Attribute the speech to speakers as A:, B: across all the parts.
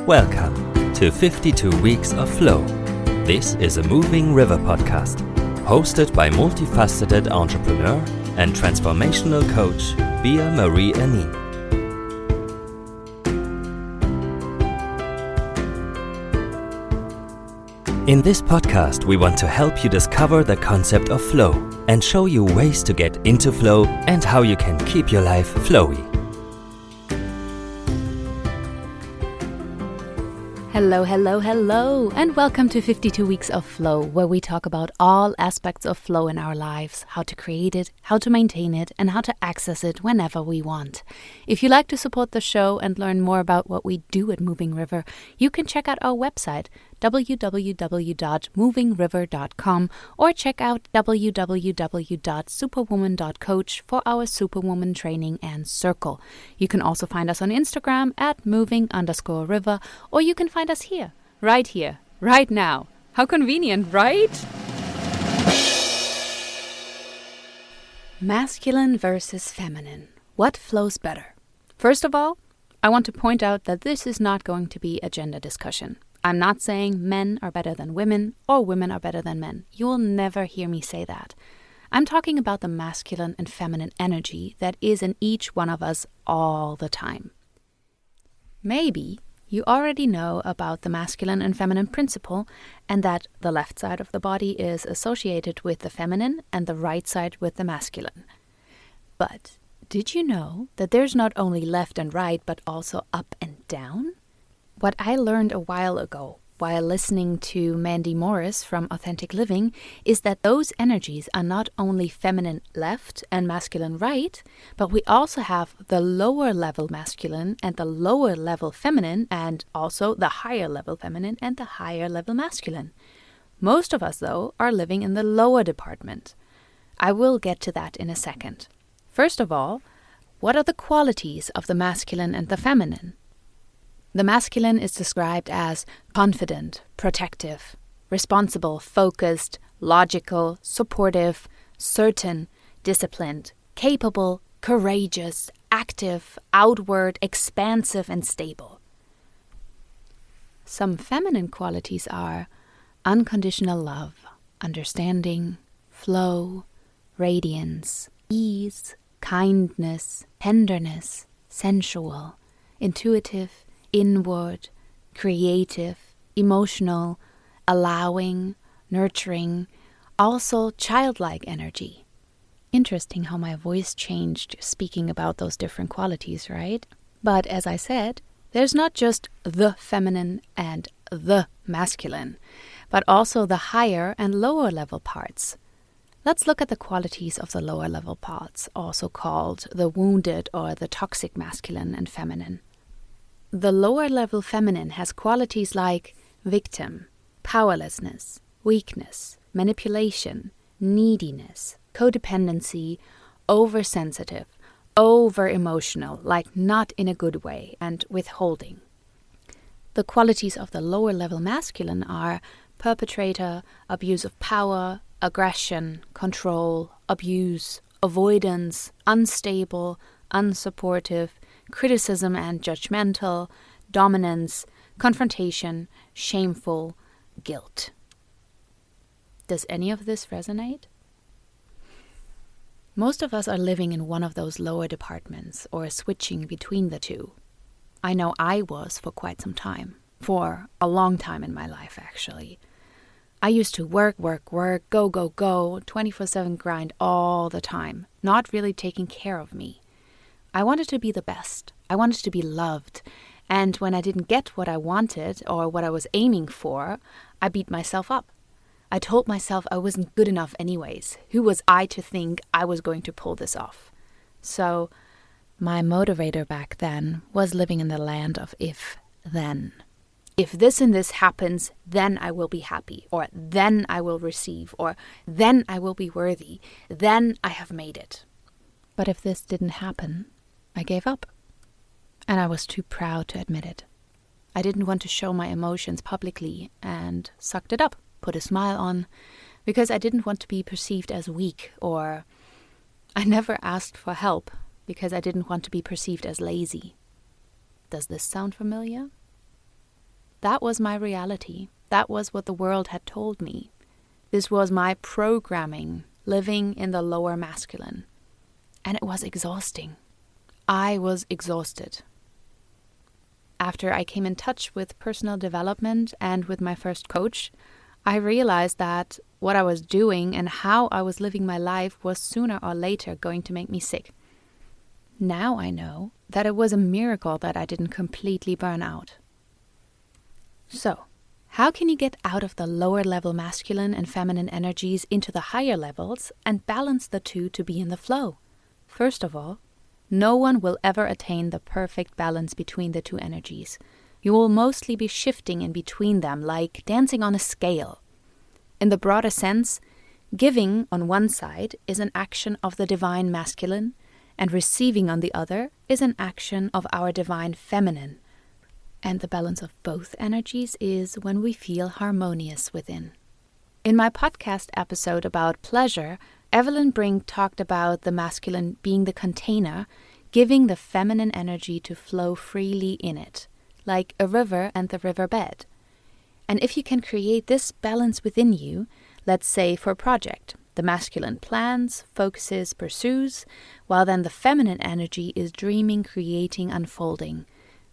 A: Welcome to 52 Weeks of Flow. This is a Moving River podcast, hosted by multifaceted entrepreneur and transformational coach Bea-Marie Aning. In this podcast, we want to help you discover the concept of flow and show you ways to get into flow and how you can keep your life flowy.
B: Hello, and welcome to 52 Weeks of Flow, where we talk about all aspects of flow in our lives, how to create it, how to maintain it, and how to access it whenever we want. If you like to support the show and learn more about what we do at Moving River, you can check out our website, www.movingriver.com, or check out www.superwoman.coach for our Superwoman training and circle. You can also find us on Instagram at moving_river, or you can find us here, right now. How convenient, right? Masculine versus feminine. What flows better? First of all, I want to point out that this is not going to be a gender discussion. I'm not saying men are better than women or women are better than men. You will never hear me say that. I'm talking about the masculine and feminine energy that is in each one of us all the time. Maybe you already know about the masculine and feminine principle and that the left side of the body is associated with the feminine and the right side with the masculine. But did you know that there's not only left and right but also up and down? What I learned a while ago while listening to Mandy Morris from Authentic Living is that those energies are not only feminine left and masculine right, but we also have the lower level masculine and the lower level feminine, and also the higher level feminine and the higher level masculine. Most of us, though, are living in the lower department. I will get to that in a second. First of all, what are the qualities of the masculine and the feminine? The masculine is described as confident, protective, responsible, focused, logical, supportive, certain, disciplined, capable, courageous, active, outward, expansive, and stable. Some feminine qualities are unconditional love, understanding, flow, radiance, ease, kindness, tenderness, sensual, intuitive, inward, creative, emotional, allowing, nurturing, also childlike energy. Interesting how my voice changed speaking about those different qualities, right? But as I said, there's not just the feminine and the masculine, but also the higher and lower level parts. Let's look at the qualities of the lower level parts, also called the wounded or the toxic masculine and feminine. The lower level feminine has qualities like victim, powerlessness, weakness, manipulation, neediness, codependency, oversensitive, over-emotional, like not in a good way, and withholding. The qualities of the lower level masculine are perpetrator, abuse of power, aggression, control, abuse, avoidance, unstable, unsupportive, criticism and judgmental, dominance, confrontation, shameful, guilt. Does any of this resonate? Most of us are living in one of those lower departments or switching between the two. I know I was for quite some time, for a long time in my life actually. I used to work, go, 24/7 grind all the time, not really taking care of me. I wanted to be the best. I wanted to be loved. And when I didn't get what I wanted or what I was aiming for, I beat myself up. I told myself I wasn't good enough anyways. Who was I to think I was going to pull this off? So my motivator back then was living in the land of if-then. If this and this happens, then I will be happy, or then I will receive, or then I will be worthy, then I have made it. But if this didn't happen, I gave up. And I was too proud to admit it. I didn't want to show my emotions publicly and sucked it up, put a smile on, because I didn't want to be perceived as weak, or I never asked for help because I didn't want to be perceived as lazy. Does this sound familiar? That was my reality. That was what the world had told me. This was my programming, living in the lower masculine. And it was exhausting. I was exhausted. After I came in touch with personal development and with my first coach, I realized that what I was doing and how I was living my life was sooner or later going to make me sick. Now I know that it was a miracle that I didn't completely burn out. So, how can you get out of the lower level masculine and feminine energies into the higher levels and balance the two to be in the flow? First of all, no one will ever attain the perfect balance between the two energies. You will mostly be shifting in between them like dancing on a scale. In the broader sense, giving on one side is an action of the divine masculine, and receiving on the other is an action of our divine feminine. And the balance of both energies is when we feel harmonious within. In my podcast episode about pleasure, Evelyn Brink talked about the masculine being the container, giving the feminine energy to flow freely in it, like a river and the riverbed. And if you can create this balance within you, let's say for a project, the masculine plans, focuses, pursues, while then the feminine energy is dreaming, creating, unfolding.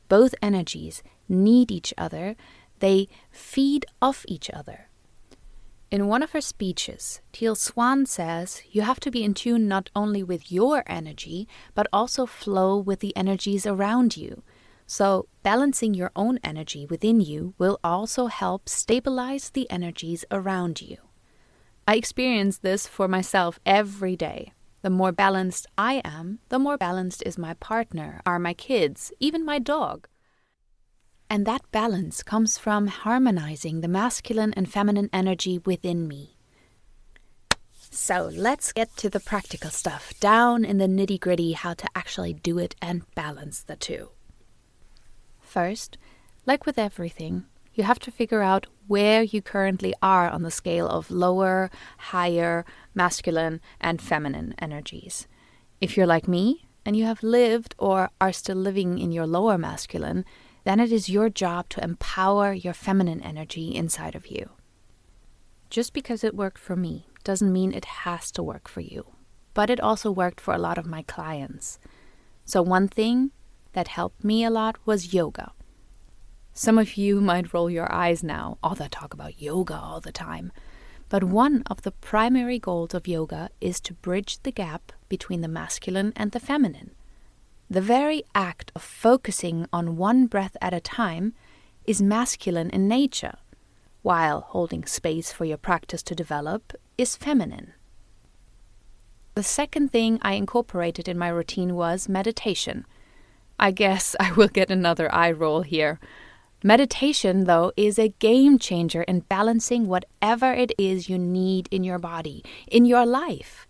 B: Both energies need each other, they feed off each other. In one of her speeches, Teal Swan says you have to be in tune not only with your energy, but also flow with the energies around you. So balancing your own energy within you will also help stabilize the energies around you. I experience this for myself every day. The more balanced I am, the more balanced is my partner, are my kids, even my dog. And that balance comes from harmonizing the masculine and feminine energy within me. So let's get to the practical stuff, down in the nitty-gritty, how to actually do it and balance the two. First, like with everything, you have to figure out where you currently are on the scale of lower, higher, masculine, and feminine energies. If you're like me, and you have lived or are still living in your lower masculine, then it is your job to empower your feminine energy inside of you. Just because it worked for me doesn't mean it has to work for you, but it also worked for a lot of my clients. So one thing that helped me a lot was yoga. Some of you might roll your eyes now, they talk about yoga all the time. But one of the primary goals of yoga is to bridge the gap between the masculine and the feminine. The very act of focusing on one breath at a time is masculine in nature, while holding space for your practice to develop is feminine. The second thing I incorporated in my routine was meditation. I guess I will get another eye roll here. Meditation, though, is a game changer in balancing whatever it is you need in your body, in your life.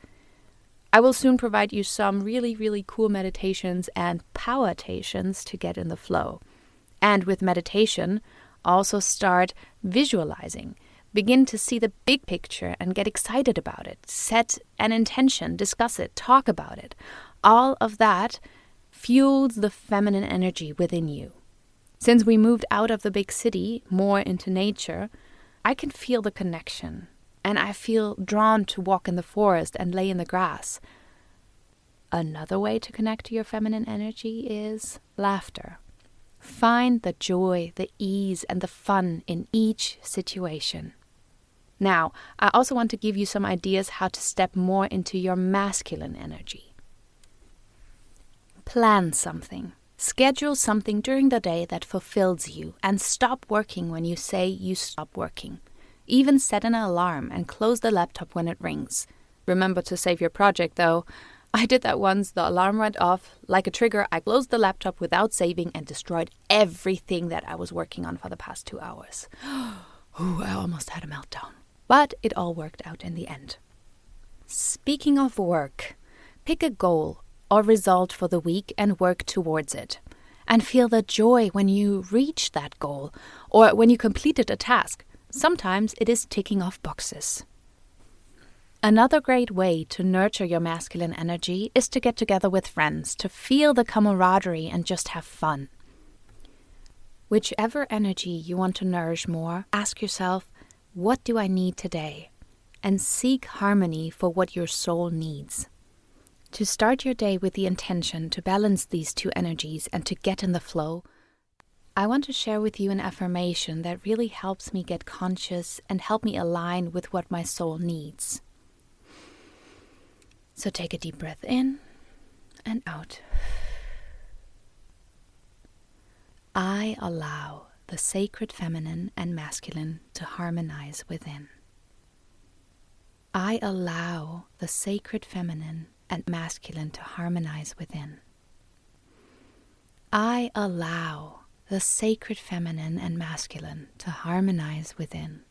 B: I will soon provide you some really, really cool meditations and power-tations to get in the flow. And with meditation, also start visualizing. Begin to see the big picture and get excited about it. Set an intention, discuss it, talk about it. All of that fuels the feminine energy within you. Since we moved out of the big city, more into nature, I can feel the connection. And I feel drawn to walk in the forest and lay in the grass. Another way to connect to your feminine energy is laughter. Find the joy, the ease, and the fun in each situation. Now, I also want to give you some ideas how to step more into your masculine energy. Plan something. Schedule something during the day that fulfills you and stop working when you say you stop working. Even set an alarm and close the laptop when it rings. Remember to save your project, though. I did that once. The alarm went off. Like a trigger, I closed the laptop without saving and destroyed everything that I was working on for the past 2 hours. I almost had a meltdown. But it all worked out in the end. Speaking of work, pick a goal or result for the week and work towards it. And feel the joy when you reach that goal or when you completed a task. Sometimes it is ticking off boxes. Another great way to nurture your masculine energy is to get together with friends, to feel the camaraderie and just have fun. Whichever energy you want to nourish more, ask yourself, what do I need today? And seek harmony for what your soul needs. To start your day with the intention to balance these two energies and to get in the flow, I want to share with you an affirmation that really helps me get conscious and help me align with what my soul needs. So take a deep breath in and out. I allow the sacred feminine and masculine to harmonize within. I allow the sacred feminine and masculine to harmonize within. I allow the sacred feminine and masculine to harmonize within.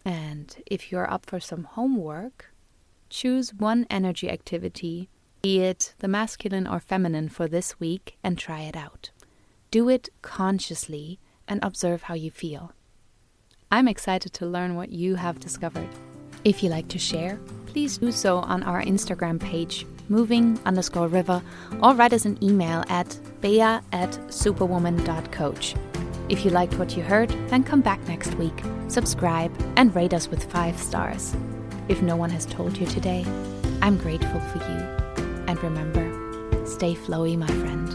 B: And if you're up for some homework, choose one energy activity, be it the masculine or feminine for this week, and try it out. Do it consciously and observe how you feel. I'm excited to learn what you have discovered. If you like to share, please do so on our Instagram page, moving_river, or write us an email at bea@superwoman.coach. If you liked what you heard, then come back next week, subscribe, and rate us with 5 stars. If no one has told you today, I'm grateful for you. And remember, stay flowy, my friend.